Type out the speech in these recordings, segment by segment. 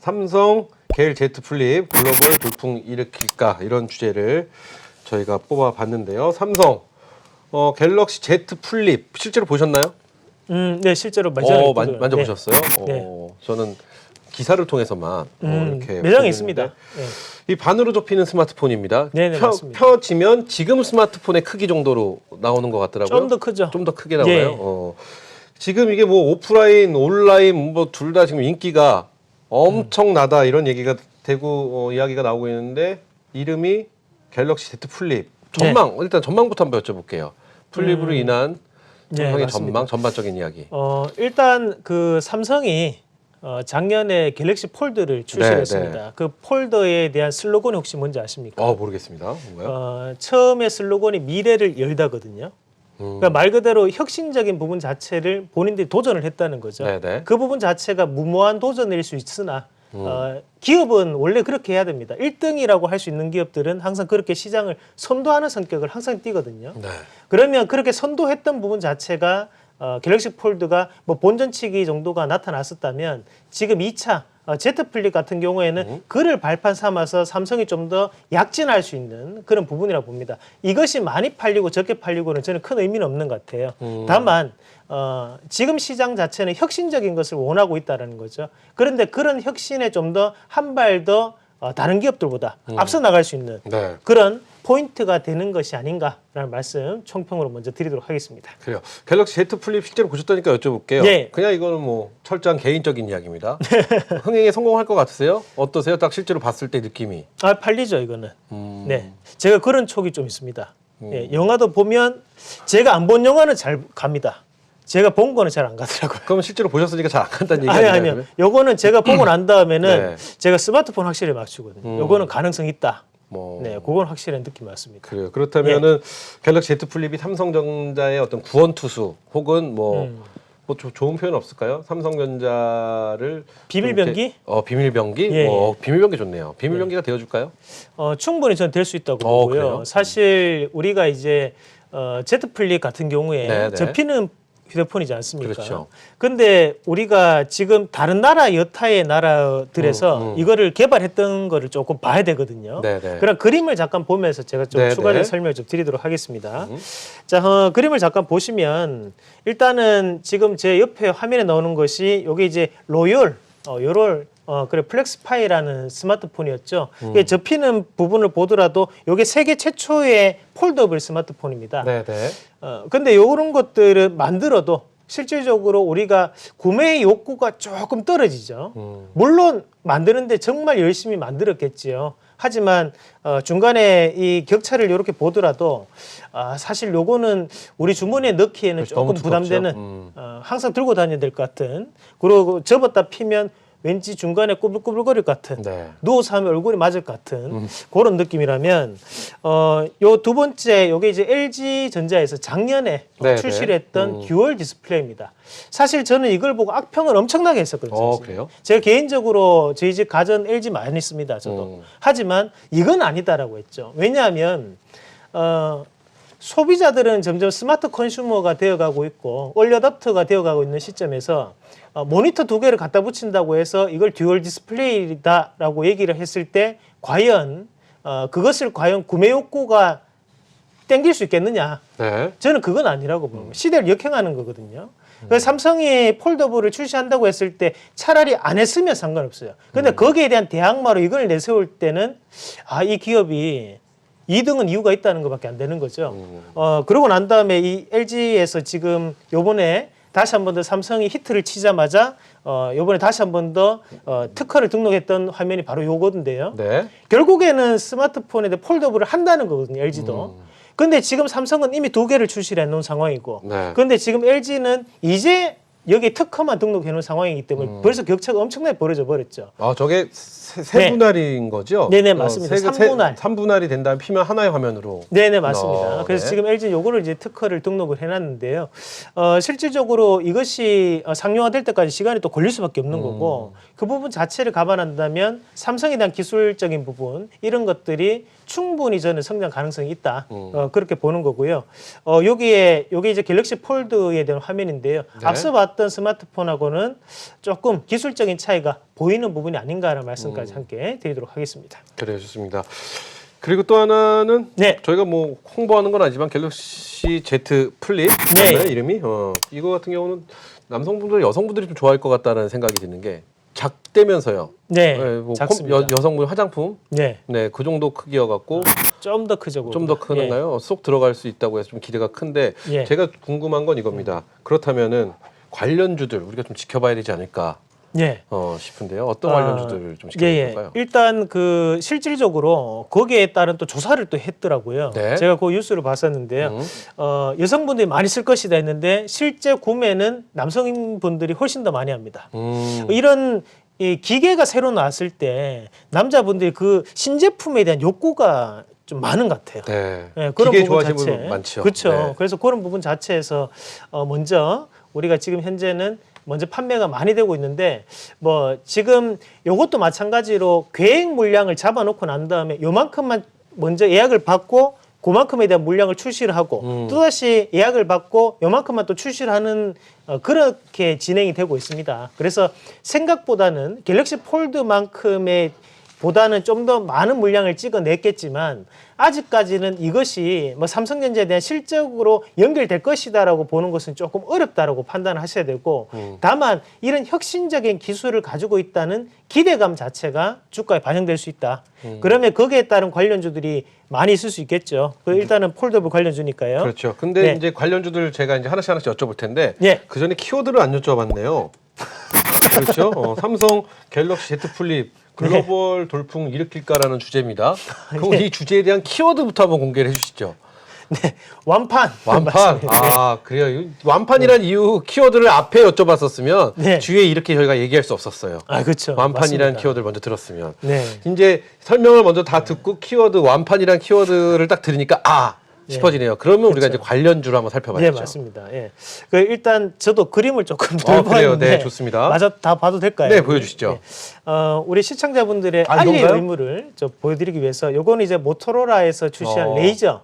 삼성 갤 Z 플립 글로벌 돌풍 일으킬까 이런 주제를 저희가 뽑아봤는데요. 삼성 갤럭시 Z 플립 실제로 보셨나요? 네, 실제로 매장에 만져보셨어요? 네. 저는 기사를 통해서만 이렇게 매장에 있습니다. 네. 이 반으로 접히는 스마트폰입니다. 네네, 맞습니다. 펴지면 지금 스마트폰의 크기 정도로 나오는 것 같더라고요. 좀 더 크죠. 좀 더 크게 나와요. 예. 지금 이게 뭐 오프라인, 온라인 뭐 둘 다 지금 인기가 엄청나다 이런 얘기가 되고 이야기가 나오고 있는데 이름이 갤럭시 Z 플립. 전망 일단 전망부터 한번 여쭤볼게요. 플립으로 인한 삼성의 전망, 전반적인 이야기. 일단 그 삼성이 작년에 갤럭시 폴드를 출시했습니다. 그 폴더에 대한 슬로건이 혹시 뭔지 아십니까? 모르겠습니다. 뭔가요? 처음에 슬로건이 미래를 열다거든요. 그러니까 말 그대로 혁신적인 부분 자체를 본인들이 도전을 했다는 거죠. 네네. 그 부분 자체가 무모한 도전일 수 있으나 기업은 원래 그렇게 해야 됩니다. 1등이라고 할 수 있는 기업들은 항상 그렇게 시장을 선도하는 성격을 항상 띠거든요. 네. 그러면 그렇게 선도했던 부분 자체가 갤럭시 폴드가 뭐 본전치기 정도가 나타났었다면 지금 2차 Z 플립 같은 경우에는 그를 발판 삼아서 삼성이 좀 더 약진할 수 있는 그런 부분이라고 봅니다. 이것이 많이 팔리고 적게 팔리고는 저는 큰 의미는 없는 것 같아요. 다만 지금 시장 자체는 혁신적인 것을 원하고 있다는 거죠. 그런데 그런 혁신에 좀 더 한 발 더 다른 기업들보다 앞서 나갈 수 있는 그런 포인트가 되는 것이 아닌가라는 말씀 총평으로 먼저 드리도록 하겠습니다. 그래요. 갤럭시 Z 플립 실제로 보셨다니까 여쭤볼게요. 네. 그냥 이거는 뭐 철저한 개인적인 이야기입니다. 흥행에 성공할 것 같으세요? 어떠세요? 딱 실제로 봤을 때 느낌이. 팔리죠 이거는. 네, 제가 그런 촉이 좀 있습니다. 예, 영화도 보면 제가 안 본 영화는 잘 갑니다. 제가 본 거는 잘 안 가더라고요. 그럼 실제로 보셨으니까 잘 안 간다는 얘기 아니에요? 아니요. 요거는 제가 보고 난 다음에는 네. 제가 스마트폰 확실히 맞추거든요. 요거는 가능성 있다. 뭐 네, 그건 확실한 느낌 맞습니다. 그래요. 그렇다면은 갤럭시 Z 플립이 삼성전자의 어떤 구원투수 혹은 뭐 좋은 표현 없을까요? 삼성전자를 비밀병기? 비밀병기? 예. 비밀병기 좋네요. 비밀병기가 되어줄까요? 충분히 저는 될 수 있다고 보고요. 그래요? 사실 우리가 이제 Z 플립 같은 경우에 네, 네. 접히는 휴대폰이지 않습니까? 그렇죠. 근데 우리가 지금 다른 나라 여타의 나라들에서 이거를 개발했던 거를 조금 봐야 되거든요. 네, 네. 그런 그림을 잠깐 보면서 제가 좀 네, 추가적인 네. 설명을 좀 드리도록 하겠습니다. 자, 그림을 잠깐 보시면 일단은 지금 제 옆에 화면에 나오는 것이 여기 이제 로열, 그래 플렉스파이라는 스마트폰이었죠. 이게 접히는 부분을 보더라도 이게 세계 최초의 폴더블 스마트폰입니다. 네네. 근데 이런 것들을 만들어도 실질적으로 우리가 구매 욕구가 조금 떨어지죠. 물론 만드는데 정말 열심히 만들었겠지요. 하지만 중간에 이 격차를 이렇게 보더라도 사실 요거는 우리 주머니에 넣기에는 그렇죠. 조금 너무 두껍죠. 부담되는 항상 들고 다녀야 될 것 같은, 그리고 접었다 피면 왠지 중간에 꾸불꾸불거릴 것 같은, 네. 누워서 하면 얼굴이 맞을 것 같은 그런 느낌이라면 요 두 번째 요게 이제 LG 전자에서 작년에 네, 출시를 했던 듀얼 디스플레이입니다. 사실 저는 이걸 보고 악평을 엄청나게 했었거든요. 사실. 그래요? 제가 개인적으로 저희 집 가전 LG 많이 씁니다. 저도. 하지만 이건 아니다라고 했죠. 왜냐하면 소비자들은 점점 스마트 컨슈머가 되어가고 있고 얼리어답터가 되어가고 있는 시점에서 모니터 두 개를 갖다 붙인다고 해서 이걸 듀얼 디스플레이다라고 얘기를 했을 때 과연 그것을 과연 구매 욕구가 땡길 수 있겠느냐? 네. 저는 그건 아니라고 봅니다. 시대를 역행하는 거거든요. 그래서 삼성이 폴더블을 출시한다고 했을 때 차라리 안 했으면 상관없어요. 근데 거기에 대한 대항마로 이걸 내세울 때는 이 기업이 2등은 이유가 있다는 것밖에 안 되는 거죠. 그러고 난 다음에 이 LG에서 지금 요번에 다시 한 번 더 삼성이 히트를 치자마자 요번에 다시 한 번 더 특허를 등록했던 화면이 바로 요거인데요. 네. 결국에는 스마트폰에 폴더블을 한다는 거거든요, LG도. 근데 지금 삼성은 이미 두 개를 출시를 해놓은 상황이고, 네. 근데 지금 LG는 이제 여기 특허만 등록해놓은 상황이기 때문에 벌써 격차가 엄청나게 벌어져 버렸죠. 저게 세 분할인 거죠? 네네, 맞습니다. 3분할. 3분할이 된 다음에 피면 하나의 화면으로. 네네, 맞습니다. 그래서 네. 지금 LG는 요거를 이제 특허를 등록을 해놨는데요. 실질적으로 이것이 상용화될 때까지 시간이 또 걸릴 수밖에 없는 거고, 그 부분 자체를 감안한다면 삼성에 대한 기술적인 부분 이런 것들이 충분히 저는 성장 가능성이 있다. 그렇게 보는 거고요. 여기에 이제 갤럭시 폴드에 대한 화면인데요. 네. 앞서 봤던 나왔던 스마트폰하고는 조금 기술적인 차이가 보이는 부분이 아닌가라는 말씀까지 함께 드리도록 하겠습니다. 그래 좋습니다. 그리고 또 하나는 네. 저희가 뭐 홍보하는 건 아니지만 갤럭시 Z 플립 네. 이름이 이거 같은 경우는 남성분들 여성분들이 좀 좋아할 것 같다는 생각이 드는 게 작대면서요. 네, 뭐 작습니다. 여성분 화장품 네, 그 정도 크기여갖고 좀 더 크죠. 좀 더 크는가요? 쏙 들어갈 수 있다고 해서 좀 기대가 큰데 예. 제가 궁금한 건 이겁니다. 그렇다면은 관련주들 우리가 좀 지켜봐야 되지 않을까 예. 싶은데요. 어떤 관련주들을 좀 예, 예. 지켜볼까요? 일단 그 실질적으로 거기에 따른 또 조사를 또 했더라고요. 네. 제가 그 뉴스를 봤었는데요. 여성분들이 많이 쓸 것이다 했는데 실제 구매는 남성분들이 훨씬 더 많이 합니다. 이런 이 기계가 새로 나왔을 때 남자분들이 그 신제품에 대한 욕구가 좀 많은 것 같아요. 네. 예, 그런 기계 부분 좋아하시는 자체 분 많죠. 그렇죠. 네. 그래서 그런 부분 자체에서 먼저 우리가 지금 현재는 먼저 판매가 많이 되고 있는데 뭐 지금 요것도 마찬가지로 계획 물량을 잡아놓고 난 다음에 요만큼만 먼저 예약을 받고 그만큼에 대한 물량을 출시를 하고 또다시 예약을 받고 요만큼만 또 출시를 하는 그렇게 진행이 되고 있습니다. 그래서 생각보다는 갤럭시 폴드만큼의 보다는 좀 더 많은 물량을 찍어냈겠지만 아직까지는 이것이 뭐 삼성전자에 대한 실적으로 연결될 것이다라고 보는 것은 조금 어렵다라고 판단을 하셔야 되고 다만 이런 혁신적인 기술을 가지고 있다는 기대감 자체가 주가에 반영될 수 있다. 그러면 거기에 따른 관련주들이 많이 있을 수 있겠죠. 일단은 폴더블 관련주니까요. 그렇죠. 근데 네. 이제 관련주들 제가 이제 하나씩 여쭤볼 텐데 예. 그 전에 키워드를 안 여쭤봤네요. 그렇죠. 삼성 갤럭시 Z 플립 글로벌 돌풍 일으킬까라는 주제입니다. 그럼 이 주제에 대한 키워드부터 한번 공개를 해주시죠. 네, 완판. 완판. 맞습니다. 아 그래요. 완판이란 이유 키워드를 앞에 여쭤봤었으면 네. 뒤에 이렇게 저희가 얘기할 수 없었어요. 아, 그렇죠. 완판이라는 맞습니다. 키워드를 먼저 들었으면. 네. 이제 설명을 먼저 다 듣고 키워드 완판이라는 키워드를 딱 들으니까 싶어지네요. 그러면 우리가 이제 관련주를 한번 살펴봐야죠. 네, 맞습니다. 예. 그 일단 저도 그림을 조금 그래요. 돌봤는데 네, 좋습니다. 맞아 다 봐도 될까요? 네, 보여주시죠. 예. 우리 시청자분들의 아, 알릴 이건가요? 의무를 좀 보여드리기 위해서 요거는 이제 모토로라에서 출시한 어. 레이저.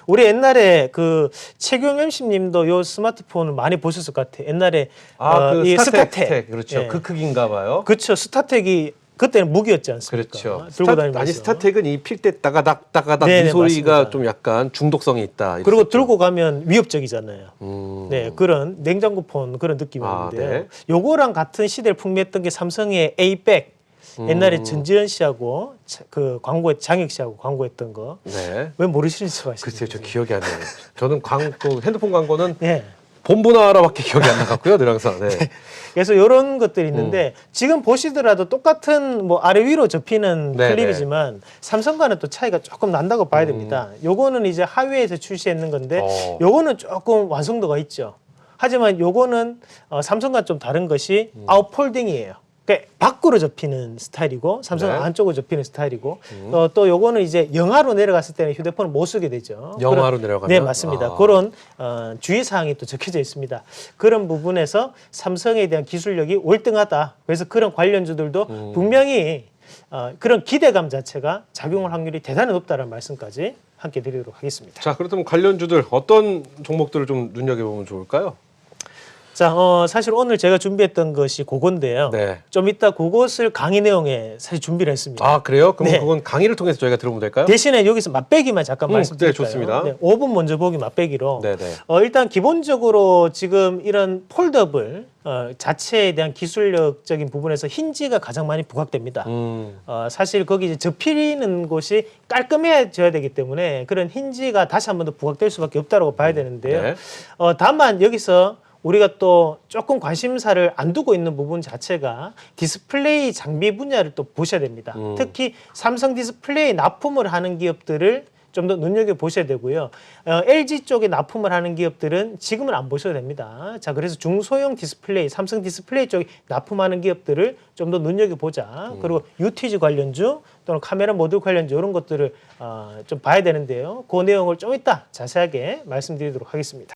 우리 옛날에 그 최경 MC님도 요 스마트폰을 많이 보셨을 것 같아요. 옛날에 그 이 스타텍. 그렇죠. 예. 그 크기인가 봐요. 그렇죠. 스타텍이 그때는 무기였지 않습니까? 그렇죠. 들고 다니면서. 아니 스타텍은 이 필 때 따가닥 따가닥 네네, 이 소리가 맞습니다. 좀 약간 중독성이 있다. 그리고 이랬었죠. 들고 가면 위협적이잖아요. 네, 그런 냉장고폰 그런 느낌이었는데요. 네. 요거랑 같은 시대를 풍미했던 게 삼성의 A100. 옛날에 전지현 씨하고 그 광고에 장혁 씨하고 광고했던 거. 네. 왜 모르시는지 아시죠? 글쎄요, 저 기억이 안 나요. 저는 그 핸드폰 광고는 네. 본분하라밖에 기억이 안 나갖고요, 늘 항상. 네. 그래서 이런 것들이 있는데 지금 보시더라도 똑같은 뭐 아래 위로 접히는 네네. 클립이지만 삼성과는 또 차이가 조금 난다고 봐야 됩니다. 요거는 이제 하위에서 출시했는 건데 요거는 조금 완성도가 있죠. 하지만 요거는 삼성과 좀 다른 것이 아웃폴딩이에요. 그러니까 밖으로 접히는 스타일이고 삼성은 네. 안쪽으로 접히는 스타일이고 또 요거는 이제 영하로 내려갔을 때는 휴대폰을 못 쓰게 되죠. 영하로 내려가면? 네, 맞습니다. 그런 주의사항이 또 적혀져 있습니다. 그런 부분에서 삼성에 대한 기술력이 월등하다. 그래서 그런 관련주들도 분명히 그런 기대감 자체가 작용할 확률이 대단히 높다는 말씀까지 함께 드리도록 하겠습니다. 자, 그렇다면 관련주들 어떤 종목들을 좀 눈여겨보면 좋을까요? 자, 사실 오늘 제가 준비했던 것이 그건데요. 네. 좀 이따 그것을 강의 내용에 사실 준비를 했습니다. 아, 그래요? 그럼 네. 그건 강의를 통해서 저희가 들어보면 될까요? 대신에 여기서 맛배기만 잠깐 말씀드릴까요? 네, 좋습니다. 5분 먼저 보기 맛배기로. 네네. 일단 기본적으로 지금 이런 폴더블 자체에 대한 기술력적인 부분에서 힌지가 가장 많이 부각됩니다. 사실 거기 이제 접히는 곳이 깔끔해져야 되기 때문에 그런 힌지가 다시 한 번 더 부각될 수밖에 없다고 봐야 되는데요. 네. 다만 여기서 우리가 또 조금 관심사를 안 두고 있는 부분 자체가 디스플레이 장비 분야를 또 보셔야 됩니다. 특히 삼성 디스플레이 납품을 하는 기업들을 좀 더 눈여겨보셔야 되고요. LG 쪽에 납품을 하는 기업들은 지금은 안 보셔도 됩니다. 자, 그래서 중소형 디스플레이, 삼성 디스플레이 쪽에 납품하는 기업들을 좀 더 눈여겨보자. 그리고 UTG 관련주 또는 카메라 모듈 관련주 이런 것들을 좀 봐야 되는데요. 그 내용을 좀 이따 자세하게 말씀드리도록 하겠습니다.